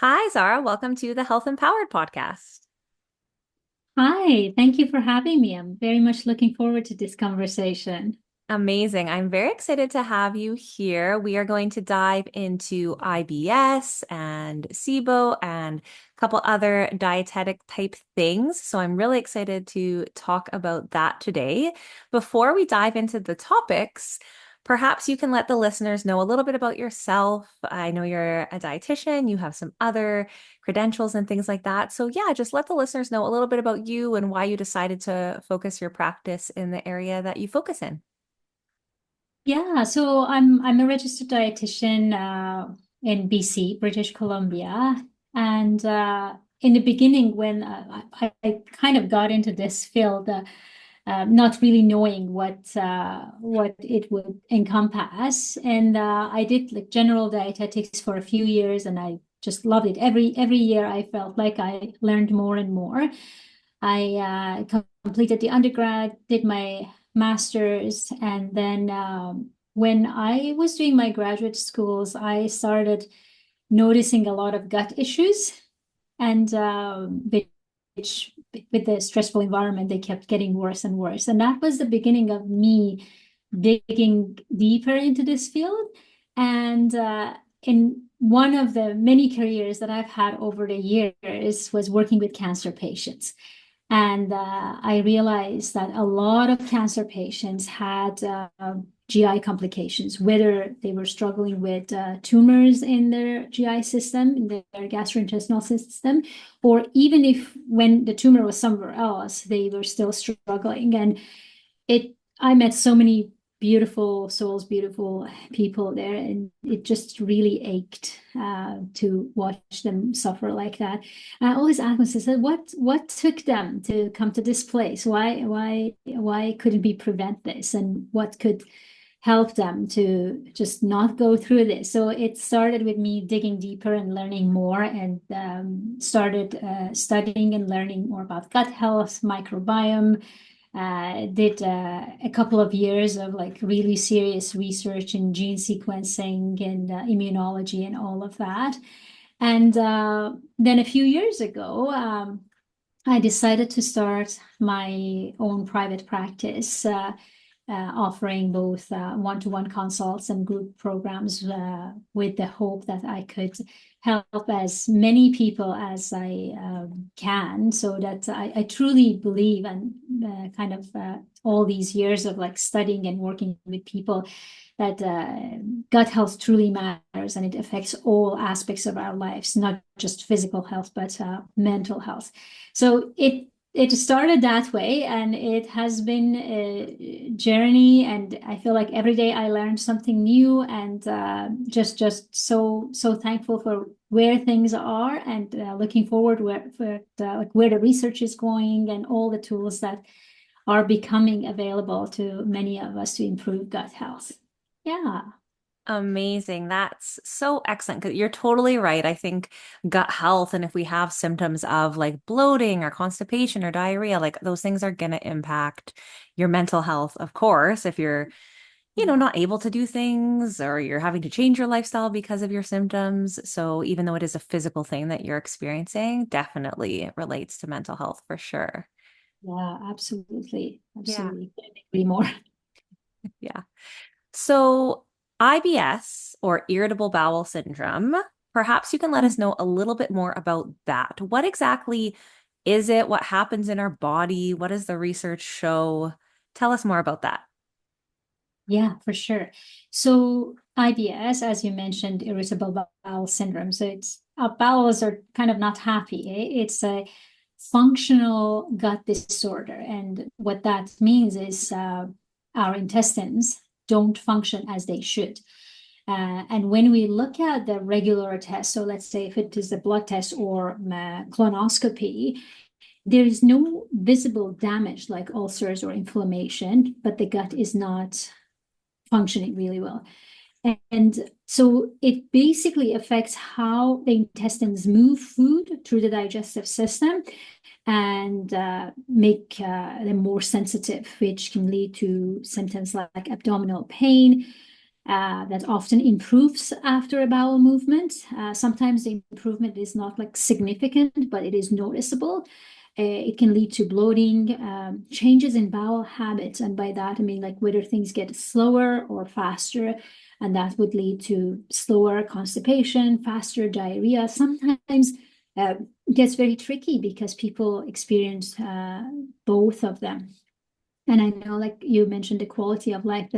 Hi, Zara. Welcome to the Health Empowered podcast. Hi, thank you for having me. I'm very much looking forward to this conversation. Amazing. I'm very excited to have you here. We are going to dive into IBS and SIBO and a couple other dietetic type things. So I'm really excited to talk about that today. Before we dive into the topics, perhaps you can let the listeners know a little bit about yourself. I know you're a dietitian, you have some other credentials and things like that. So yeah, just let the listeners know a little bit about you and why you decided to focus your practice in the area that you focus in. Yeah, so I'm a registered dietitian in BC, British Columbia, and in the beginning, when I kind of got into this field, not really knowing what it would encompass, and I did like general dietetics for a few years, and I just loved it. Every year, I felt like I learned more and more. I completed the undergrad, did my master's, and then when I was doing my graduate schools, I started noticing a lot of gut issues, and which with the stressful environment, they kept getting worse and worse. And that was the beginning of me digging deeper into this field. And in one of the many careers that I've had over the years was working with cancer patients. And I realized that a lot of cancer patients had GI complications, whether they were struggling with tumors in their GI system, in their gastrointestinal system, or even if when the tumor was somewhere else, they were still struggling. And I met so many beautiful souls, beautiful people there, and it just really ached to watch them suffer like that. And I always ask myself, what took them to come to this place? Why couldn't we prevent this? And what could help them to just not go through this? So it started with me digging deeper and learning more, and started studying and learning more about gut health, microbiome. Did a couple of years of like really serious research in gene sequencing and immunology and all of that. And then a few years ago, I decided to start my own private practice, offering both one-to-one consults and group programs, with the hope that I could help as many people as I can, so that I truly believe, and kind of all these years of like studying and working with people, that gut health truly matters, and it affects all aspects of our lives, not just physical health, but mental health. So it started that way, and it has been a journey, and I feel like every day I learned something new, and just so thankful for where things are, and looking forward like where the research is going, and all the tools that are becoming available to many of us to improve gut health. Yeah. Amazing. That's so excellent. 'Cause you're totally right. I think gut health, and if we have symptoms of like bloating or constipation or diarrhea, like those things are going to impact your mental health, of course, if you're not able to do things or you're having to change your lifestyle because of your symptoms. So even though it is a physical thing that you're experiencing, definitely it relates to mental health for sure. Yeah, absolutely. Yeah. Absolutely. Couldn't agree more. Yeah. So, IBS or irritable bowel syndrome, perhaps you can let us know a little bit more about that. What exactly is it? What happens in our body? What does the research show? Tell us more about that. Yeah, for sure. So IBS, as you mentioned, irritable bowel syndrome. So it's our bowels are kind of not happy. It's a functional gut disorder. And what that means is our intestines don't function as they should. And when we look at the regular test, so let's say if it is a blood test or colonoscopy, there is no visible damage like ulcers or inflammation, but the gut is not functioning really well. And so it basically affects how the intestines move food through the digestive system, and make them more sensitive, which can lead to symptoms like abdominal pain, that often improves after a bowel movement. Sometimes the improvement is not like significant, but it is noticeable. It can lead to bloating, changes in bowel habits. And by that, I mean like whether things get slower or faster. And that would lead to slower constipation, faster diarrhea. Sometimes gets very tricky because people experience both of them. And I know, like you mentioned, the quality of life,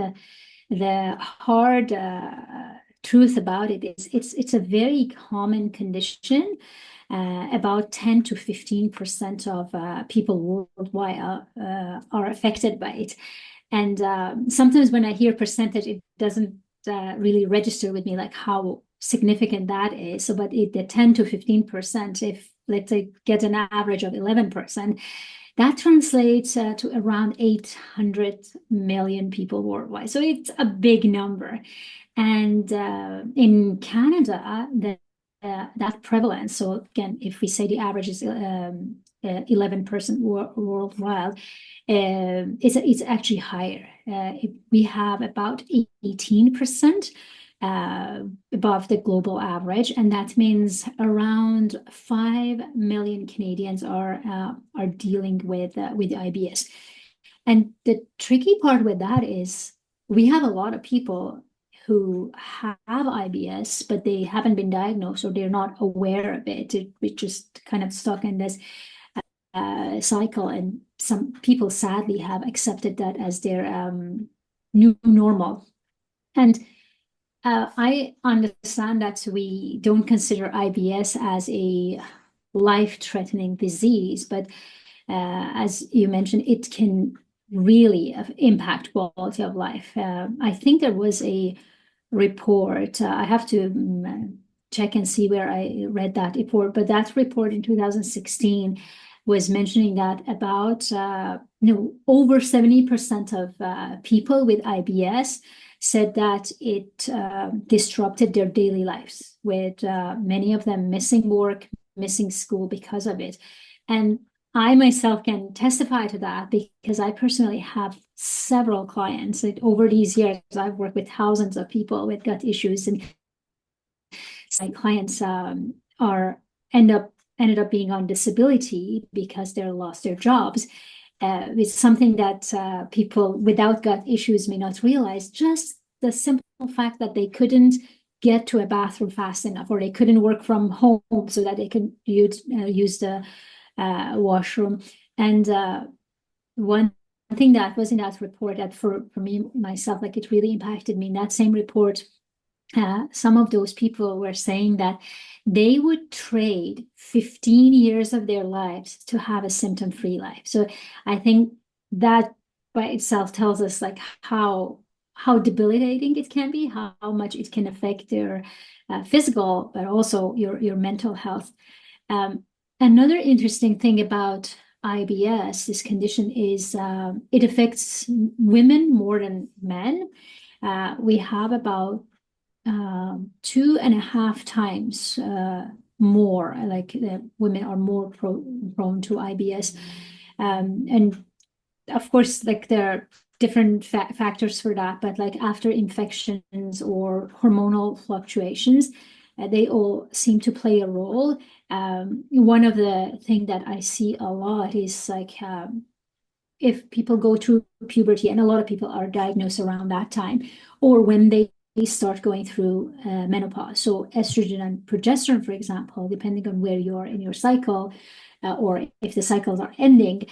the hard truth about it is it's a very common condition. About 10 to 15% of people worldwide are affected by it. And sometimes when I hear percentage, it doesn't really register with me like how significant that is. So, but the 10 to 15%, if let's say get an average of 11%, that translates to around 800 million people worldwide. So it's a big number. And in Canada, that prevalence, so again, if we say the average is 11% worldwide, it's actually higher. We have about 18% above the global average, and that means around 5 million Canadians are dealing with IBS. And the tricky part with that is we have a lot of people who have IBS, but they haven't been diagnosed or they're not aware of it. We just kind of stuck in this cycle, and some people sadly have accepted that as their new normal. And I understand that we don't consider IBS as a life-threatening disease, but as you mentioned, it can really impact quality of life. I think there was a report. I have to check and see where I read that report, but that report in 2016 was mentioning that about over 70% of people with IBS said that it disrupted their daily lives, with many of them missing work, missing school because of it. And I myself can testify to that because I personally have several clients that over these years, I've worked with thousands of people with gut issues, and my clients ended up being on disability because they lost their jobs. It's something that people without gut issues may not realize. Just the simple fact that they couldn't get to a bathroom fast enough, or they couldn't work from home so that they could use the washroom. And one thing that was in that report that for me, myself, like it really impacted me in that same report, some of those people were saying that they would trade 15 years of their lives to have a symptom-free life. So I think that by itself tells us like how debilitating it can be, how much it can affect their physical, but also your mental health. Another interesting thing about IBS, this condition, is it affects women more than men. We have about 2.5 times more, like women are more prone to IBS. And of course, like there are different factors for that, but like after infections or hormonal fluctuations, they all seem to play a role. One of the things that I see a lot is like if people go through puberty, and a lot of people are diagnosed around that time, or when they start going through menopause. So estrogen and progesterone, for example, depending on where you are in your cycle, or if the cycles are ending,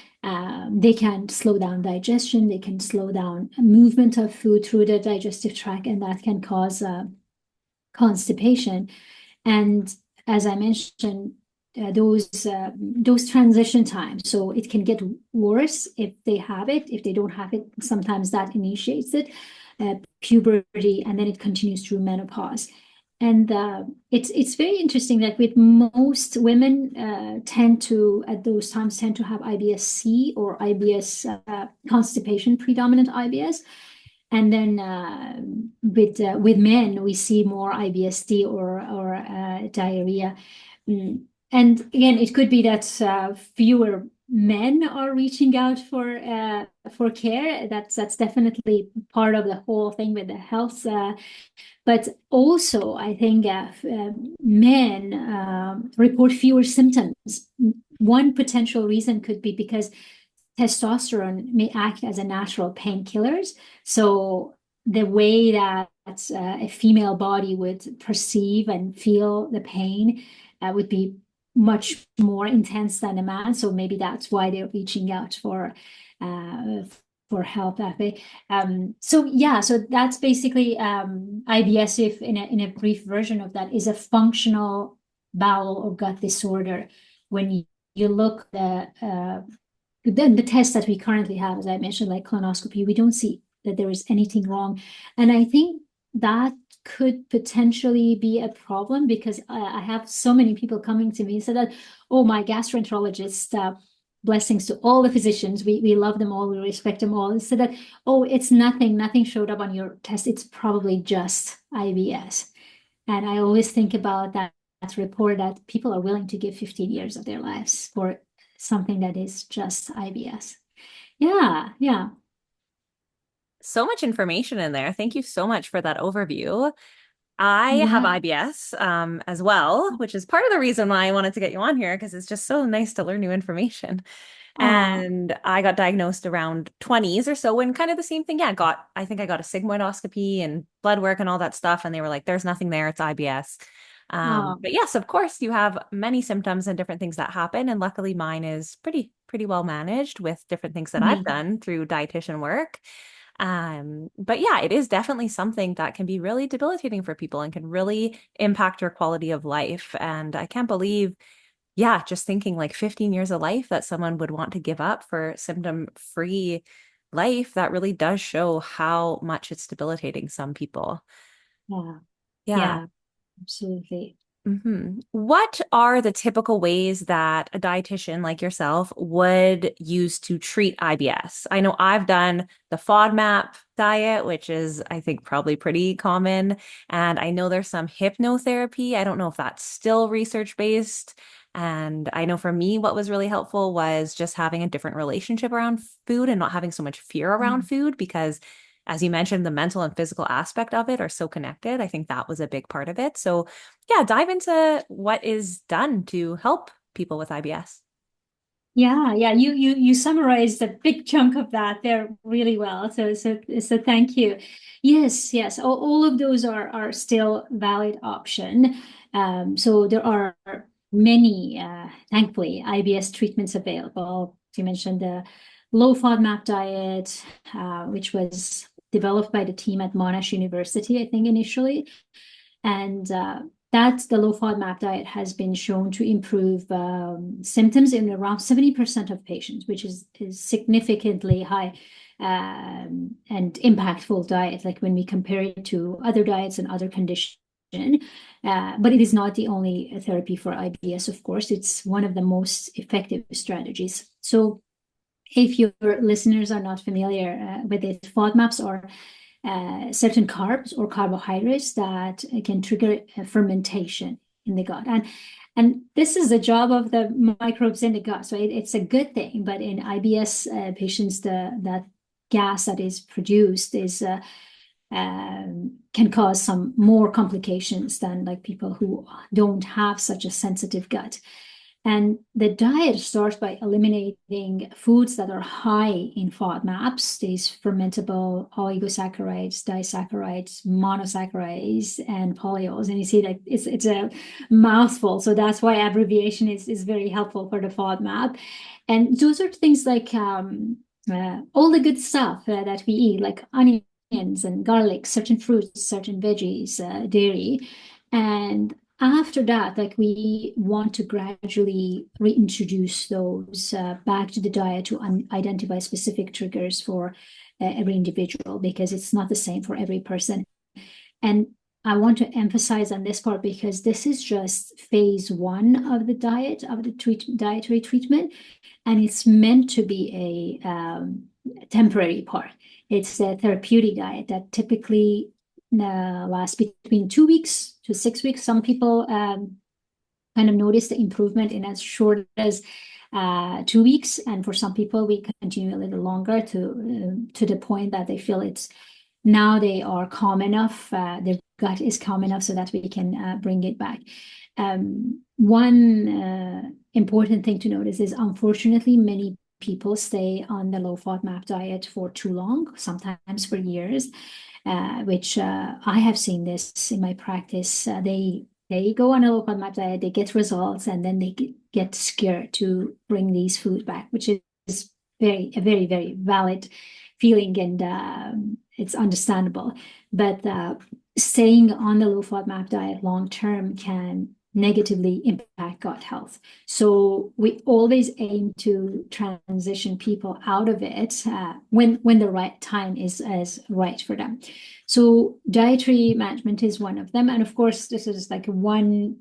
they can slow down digestion, they can slow down movement of food through the digestive tract, and that can cause constipation. And as I mentioned, those transition times, so it can get worse if they have it. If they don't have it, sometimes that initiates it, puberty, and then it continues through menopause. And it's very interesting that with most women tend to at those times tend to have IBS-C or IBS constipation, predominant IBS. And then with men, we see more IBS-D or diarrhea. And again, it could be that fewer men are reaching out for care. That's definitely part of the whole thing with the health. But also, I think men report fewer symptoms. One potential reason could be because testosterone may act as a natural painkiller. So the way that a female body would perceive and feel the pain would be much more intense than a man. So maybe that's why they're reaching out uh, for help that way. So yeah, so that's basically IBS. If in a brief version of that is a functional bowel or gut disorder. When you look then the tests that we currently have, as I mentioned, like colonoscopy, we don't see that there is anything wrong. And I think that could potentially be a problem because I have so many people coming to me and said that, oh, my gastroenterologist, blessings to all the physicians, we love them all, we respect them all, and said that, oh, it's nothing showed up on your test. It's probably just IBS. And I always think about that report that people are willing to give 15 years of their lives for something that is just IBS. Yeah, yeah, So much information in there. Thank you so much for that overview. I have yeah. IBS as well, which is part of the reason why I wanted to get you on here because it's just so nice to learn new information. Oh, And I got diagnosed around 20s or so when kind of the same thing. Yeah, I think I got a sigmoidoscopy and blood work and all that stuff. And they were like, there's nothing there. It's IBS. oh, But yes, of course, you have many symptoms and different things that happen. And luckily mine is pretty well managed with different things that I've amazing. done through dietitian work. But yeah, it is definitely something that can be really debilitating for people and can really impact your quality of life. And I can't believe, yeah, just thinking like 15 years of life that someone would want to give up for symptom-free life, that really does show how much it's debilitating some people. Yeah, Yeah. yeah, absolutely. What are the typical ways that a dietitian like yourself would use to treat IBS? I know I've done the FODMAP diet, which is, I think, probably pretty common. And I know there's some hypnotherapy. I don't know if that's still research based. And I know for me, what was really helpful was just having a different relationship around food and not having so much fear around Mm. food because as you mentioned, the mental and physical aspect of it are so connected. I think that was a big part of it. So yeah, dive into what is done to help people with IBS. Yeah, yeah. You summarized a big chunk of that there really well. So thank you. Yes, yes. All of those are still valid option. So there are many, thankfully, IBS treatments available. You mentioned the low FODMAP diet, which was developed by the team at Monash University, I think initially. And that the low FODMAP diet has been shown to improve symptoms in around 70% of patients, which is significantly high and impactful diet, like when we compare it to other diets and other conditions. But it is not the only therapy for IBS, of course. It's one of the most effective strategies. So if your listeners are not familiar with it, FODMAPs are certain carbs or carbohydrates that can trigger fermentation in the gut. And this is the job of the microbes in the gut. So it's a good thing. But in IBS patients, that gas that is produced is can cause some more complications than like people who don't have such a sensitive gut. And the diet starts by eliminating foods that are high in FODMAPs, these fermentable oligosaccharides, disaccharides, monosaccharides, and polyols. And you see that it's a mouthful. So that's why abbreviation is very helpful for the FODMAP. And those are things like all the good stuff that we eat, like onions and garlic, certain fruits, certain veggies, dairy. And after that, like we want to gradually reintroduce those back to the diet to identify specific triggers for every individual because it's not the same for every person. And I want to emphasize on this part because this is just phase one of the diet, of the dietary treatment, and it's meant to be a temporary part. It's a therapeutic diet that typically lasts between 2 weeks to 6 weeks. Some people kind of notice the improvement in as short as 2 weeks, and for some people we continue a little longer to the point that they feel it's now they are calm enough, their gut is calm enough so that we can bring it back. One important thing to notice is, unfortunately, many people stay on the low FODMAP diet for too long, sometimes for years, which I have seen this in my practice. They go on a low FODMAP diet, they get results, and then they get scared to bring these food back, which is a very, very valid feeling, and it's understandable. But staying on the low FODMAP diet long term can negatively impact gut health. So we always aim to transition people out of it when the right time is right for them. So dietary management is one of them. And of course, this is like one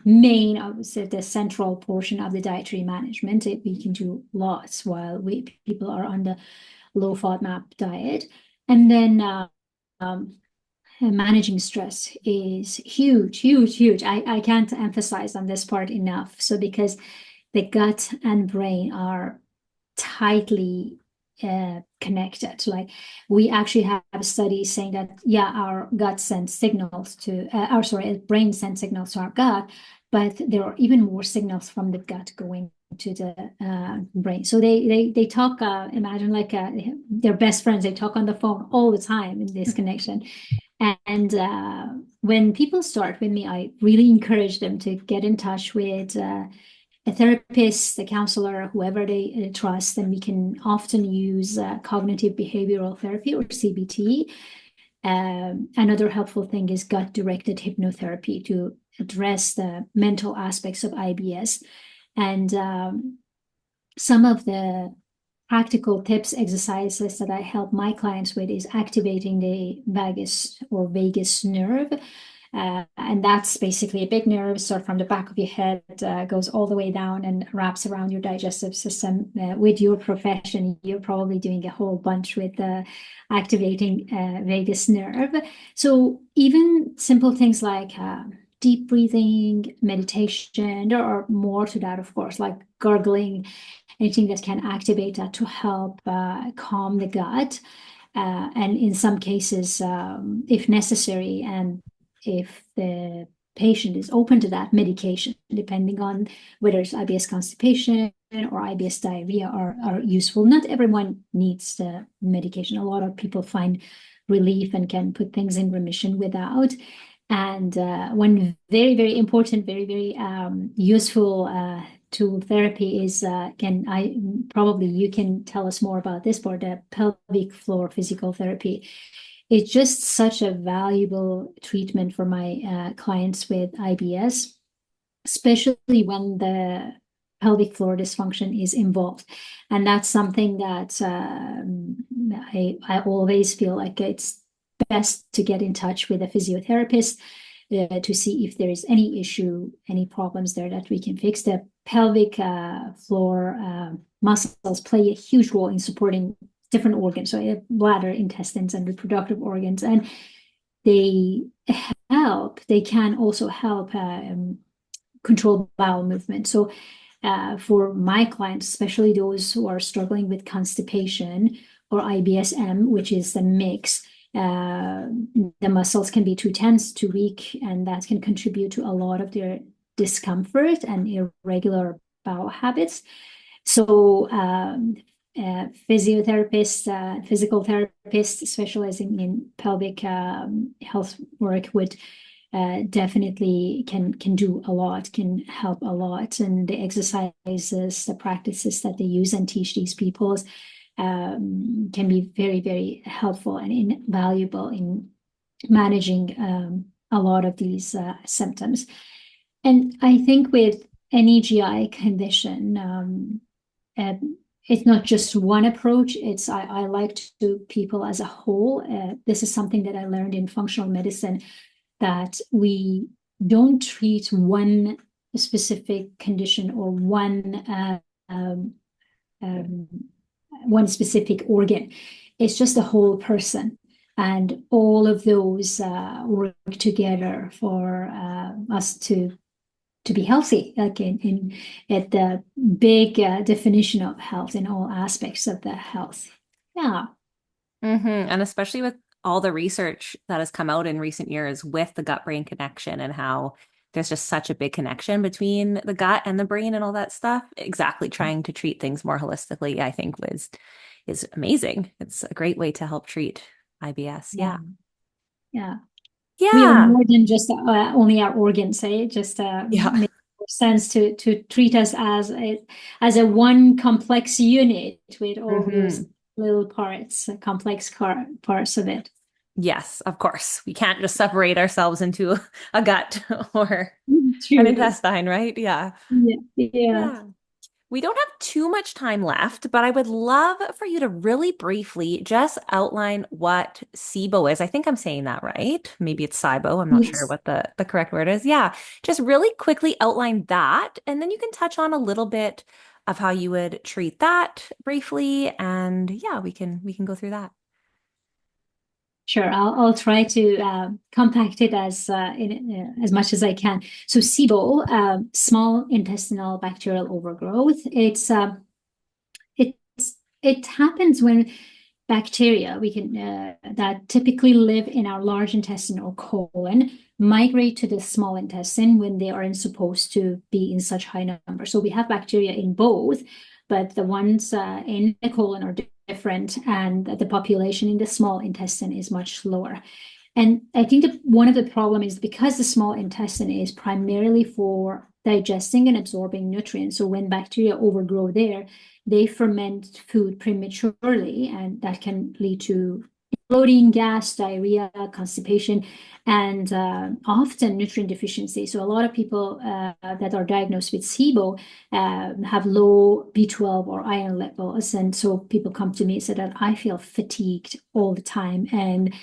main, I would say, the central portion of the dietary management. We can do lots while people are on the low FODMAP diet. And then managing stress is huge, huge, huge. I can't emphasize on this part enough. So because the gut and brain are tightly connected. Like, we actually have studies saying that, yeah, our gut sends signals to brain sends signals to our gut, but there are even more signals from the gut going to the brain. So they talk, imagine like they're best friends. They talk on the phone all the time in this connection. And when people start with me, I really encourage them to get in touch with a therapist, a counselor, whoever they trust. And we can often use cognitive behavioral therapy, or CBT. Another helpful thing is gut-directed hypnotherapy to address the mental aspects of IBS. And some of the practical tips, exercises that I help my clients with is activating the vagus nerve. And that's basically a big nerve, sort of from the back of your head, goes all the way down and wraps around your digestive system. With your profession, you're probably doing a whole bunch with activating vagus nerve. So even simple things like deep breathing, meditation, there are more to that, of course, like gargling, anything that can activate that to help calm the gut. And in some cases, if necessary, and if the patient is open to that, medication, depending on whether it's IBS constipation or IBS diarrhea, are useful. Not everyone needs the medication. A lot of people find relief and can put things in remission without. And one very, very important, very, very useful tool therapy is, you can tell us more about this part, the pelvic floor physical therapy. It's just such a valuable treatment for my clients with IBS, especially when the pelvic floor dysfunction is involved. And that's something that I always feel like it's best to get in touch with a physiotherapist to see if there is any issue, any problems there that we can fix. The pelvic floor muscles play a huge role in supporting different organs, so bladder, intestines, and reproductive organs. And they can also help control bowel movement. So for my clients, especially those who are struggling with constipation or IBS-M, which is the mix, the muscles can be too tense, too weak, and that can contribute to a lot of their discomfort and irregular bowel habits. So physiotherapists, physical therapists specializing in pelvic health work would definitely can do a lot, can help a lot. And the exercises, the practices that they use and teach these people can be very, very helpful and invaluable in managing a lot of these symptoms. And I think with any GI condition, it's not just one approach. I like to do people as a whole. This is something that I learned in functional medicine, that we don't treat one specific condition or one specific organ. It's just the whole person. And all of those work together for us to to be healthy, like in at the big definition of health in all aspects of the health. Yeah. And especially with all the research that has come out in recent years with the gut-brain connection and how there's just such a big connection between the gut and the brain and all that stuff. Exactly, trying to treat things more holistically, I think was is amazing. It's a great way to help treat IBS. Yeah. Yeah. Yeah. We are Yeah. more than just only our organs, eh? It just Yeah. makes more sense to treat us as a one complex unit with all those hmm little parts, complex parts of it. Yes, of course. We can't just separate ourselves into a gut or an True. intestine, right? Yeah. Yeah. Yeah. Yeah. We don't have too much time left, but I would love for you to really briefly just outline what SIBO is. I think I'm saying that right. Maybe it's SIBO. I'm not sure Yes. what the correct word is. Yeah, just really quickly outline that, and then you can touch on a little bit of how you would treat that briefly, and yeah, we can go through that. Sure, I'll try to compact it as much as I can. So SIBO, small intestinal bacterial overgrowth. It happens when bacteria we can that typically live in our large intestine or colon migrate to the small intestine when they aren't supposed to be in such high numbers. So we have bacteria in both, but the ones in the colon are different, and the population in the small intestine is much lower. And I think that one of the problem is because the small intestine is primarily for digesting and absorbing nutrients. So when bacteria overgrow there, they ferment food prematurely, and that can lead to bloating, gas, diarrhea, constipation, and often nutrient deficiency. So a lot of people that are diagnosed with SIBO have low B12 or iron levels. And so people come to me and say that I feel fatigued all the time. And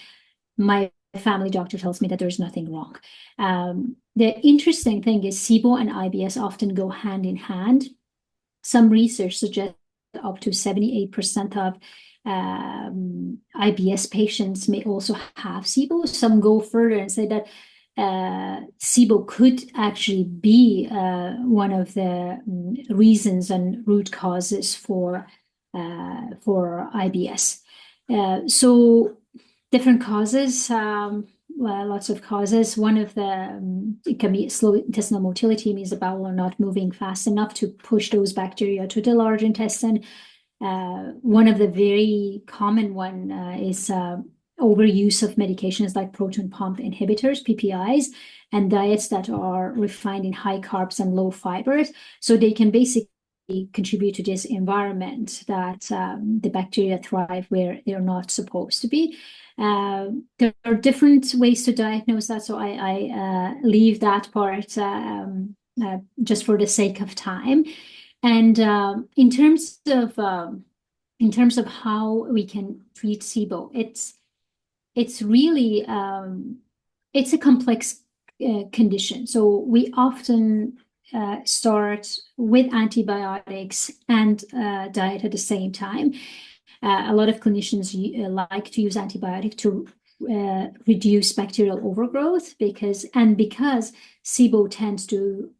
my family doctor tells me that there's nothing wrong. The interesting thing is SIBO and IBS often go hand in hand. Some research suggests up to 78% of IBS patients may also have SIBO. Some go further and say that SIBO could actually be one of the reasons and root causes for IBS. So different causes, well, lots of causes. One of the, it can be slow intestinal motility, means the bowel are not moving fast enough to push those bacteria to the large intestine. One of the very common one is overuse of medications like proton pump inhibitors, PPIs, and diets that are refined in high carbs and low fibers. So they can basically contribute to this environment that the bacteria thrive where they're not supposed to be. There are different ways to diagnose that, so I leave that part just for the sake of time. And in terms of how we can treat SIBO, it's really it's a complex condition. So we often start with antibiotics and diet at the same time. A lot of clinicians like to use antibiotic to reduce bacterial overgrowth because SIBO tends to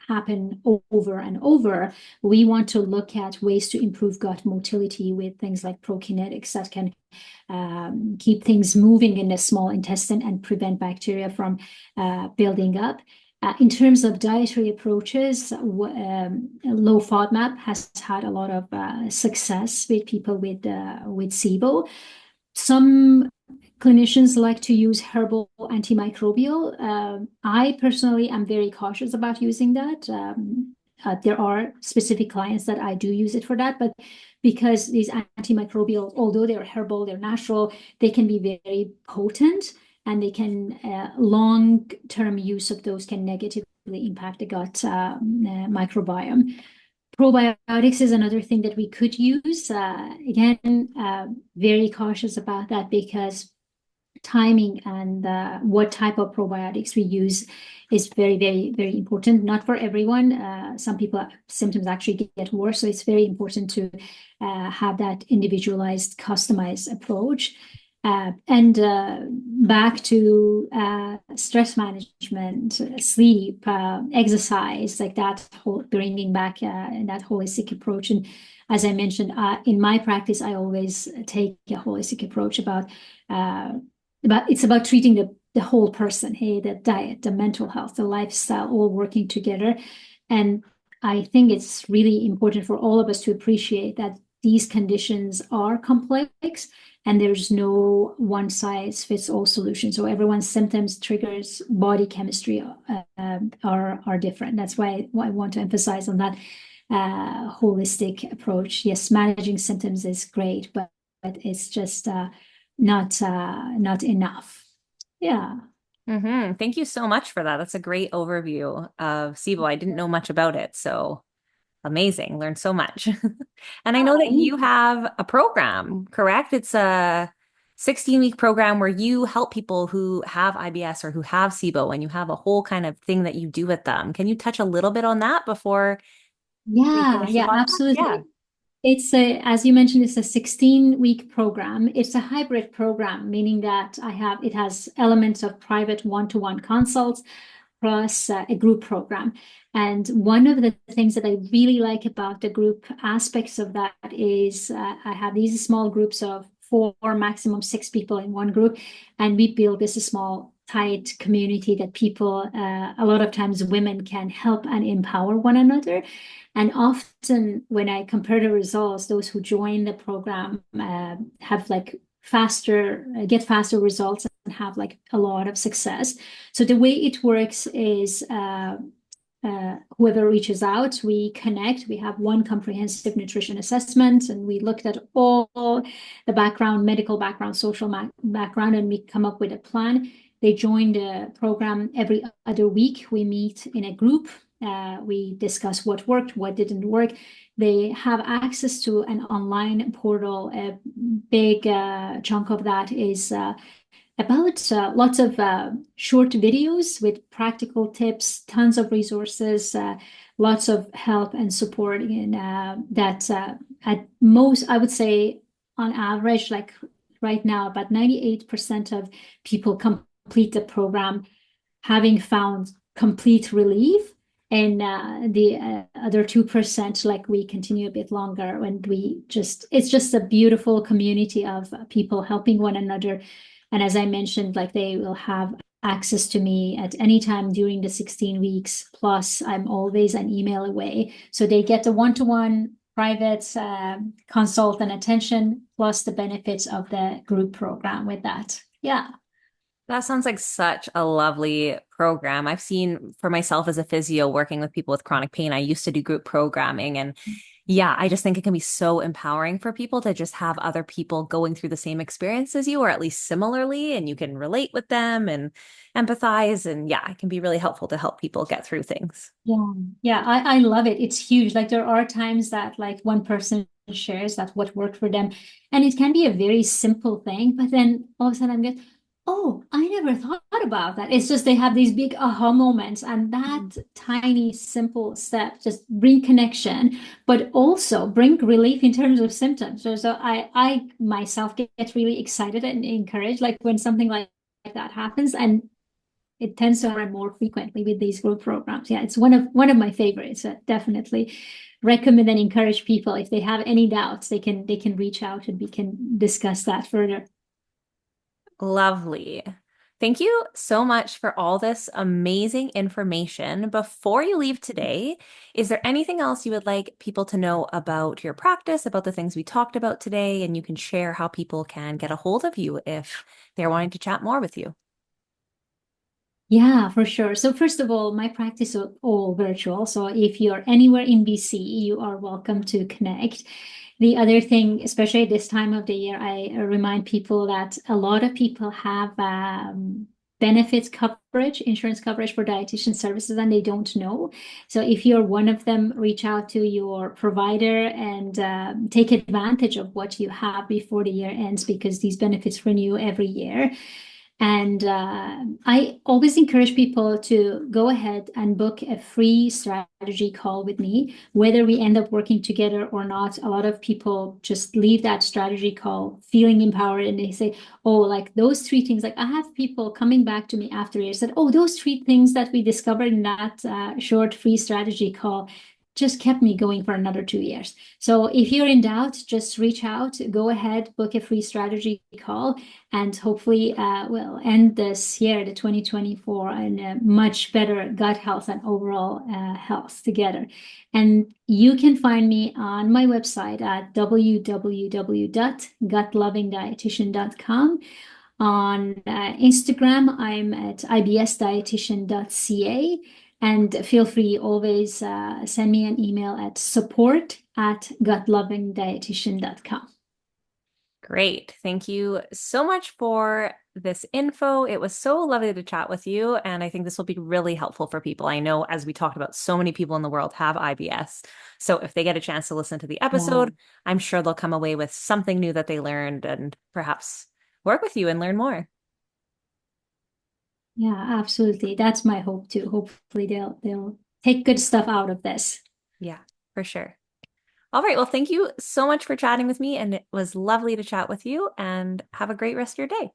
happen over and over. We want to look at ways to improve gut motility with things like prokinetics that can keep things moving in the small intestine and prevent bacteria from building up. In terms of dietary approaches, low FODMAP has had a lot of success with people with SIBO. Some clinicians like to use herbal antimicrobial. I personally am very cautious about using that. There are specific clients that I do use it for that, but because these antimicrobials, although they're herbal, they're natural, they can be very potent, and they can long-term use of those can negatively impact the gut microbiome. Probiotics is another thing that we could use. Again, very cautious about that because timing and what type of probiotics we use is very, very, very important. Not for everyone. Some people symptoms actually get worse, so it's very important to have that individualized, customized approach. And back to stress management, sleep, exercise, like that whole bringing back that holistic approach. And as I mentioned, in my practice, I always take a holistic approach about it's about treating the whole person, hey, the diet, the mental health, the lifestyle, all working together. And I think it's really important for all of us to appreciate that these conditions are complex and there's no one size fits all solution. So everyone's symptoms, triggers, body chemistry are different. That's why I want to emphasize on that holistic approach. Yes, managing symptoms is great, but it's just not enough. Yeah. Thank you so much for that. That's a great overview of SIBO. I didn't know much about it, so amazing. Learned so much. And I know that you have a program, correct? It's a 16-week program where you help people who have IBS or who have SIBO, and you have a whole kind of thing that you do with them. Can you touch a little bit on that before we Yeah, finish the yeah, podcast? Yeah. absolutely. It's as you mentioned, it's a 16-week program. It's a hybrid program, meaning that it has elements of private one-to-one consults plus a group program. And one of the things that I really like about the group aspects of that is I have these small groups of 4, maximum 6 people in one group, and we build this small, tight community that people, a lot of times women can help and empower one another. And often when I compare the results, those who join the program have like get faster results and have like a lot of success. So the way it works is whoever reaches out, we connect. We have one comprehensive nutrition assessment, and we looked at all the background, medical background, social background, and we come up with a plan. They join the program every other week. We meet in a group. We discuss what worked, what didn't work. They have access to an online portal. A big chunk of that is about lots of short videos with practical tips, tons of resources, lots of help and support in that at most, I would say on average, like right now, about 98% of people complete the program having found complete relief. And the other 2%, like we continue a bit longer and it's just a beautiful community of people helping one another. And as I mentioned, like they will have access to me at any time during the 16 weeks. Plus, I'm always an email away. So they get the one-to-one private consult and attention, plus the benefits of the group program with that. Yeah. That sounds like such a lovely program. I've seen for myself as a physio working with people with chronic pain, I used to do group programming. And yeah, I just think it can be so empowering for people to just have other people going through the same experience as you, or at least similarly, and you can relate with them and empathize. And yeah, it can be really helpful to help people get through things. Yeah, yeah, I love it. It's huge. Like there are times that like one person shares that what worked for them, and it can be a very simple thing, but then all of a sudden I'm just, oh, I never thought about that. It's just they have these big aha moments, and that tiny simple step just bring connection, but also bring relief in terms of symptoms. So I myself get really excited and encouraged, like when something like that happens, and it tends to happen more frequently with these group programs. Yeah, it's one of my favorites. Definitely recommend and encourage people if they have any doubts, they can reach out and we can discuss that further. Lovely. Thank you so much for all this amazing information. Before you leave today, is there anything else you would like people to know about your practice, about the things we talked about today? And you can share how people can get a hold of you if they're wanting to chat more with you. Yeah, for sure. So first of all, my practice is all virtual. So if you're anywhere in BC, you are welcome to connect. The other thing, especially this time of the year, I remind people that a lot of people have benefits coverage, insurance coverage for dietitian services, and they don't know. So if you're one of them, reach out to your provider and take advantage of what you have before the year ends because these benefits renew every year. And I always encourage people to go ahead and book a free strategy call with me, whether we end up working together or not. A lot of people just leave that strategy call feeling empowered and they say, oh, like those three things. Like I have people coming back to me after years said, oh, those three things that we discovered in that short free strategy call just kept me going for another 2 years. So if you're in doubt, just reach out, go ahead, book a free strategy call, and hopefully we'll end this year, the 2024, in a much better gut health and overall health together. And you can find me on my website at www.gutlovingdietitian.com. On Instagram, I'm at ibsdietitian.ca. And feel free always send me an email at support@gutlovingdietitian.com. Great. Thank you so much for this info. It was so lovely to chat with you. And I think this will be really helpful for people. I know, as we talked about, so many people in the world have IBS. So if they get a chance to listen to the Yeah. episode, I'm sure they'll come away with something new that they learned and perhaps work with you and learn more. Yeah, absolutely. That's my hope too. Hopefully they'll take good stuff out of this. Yeah, for sure. All right. Well, thank you so much for chatting with me. And it was lovely to chat with you and have a great rest of your day.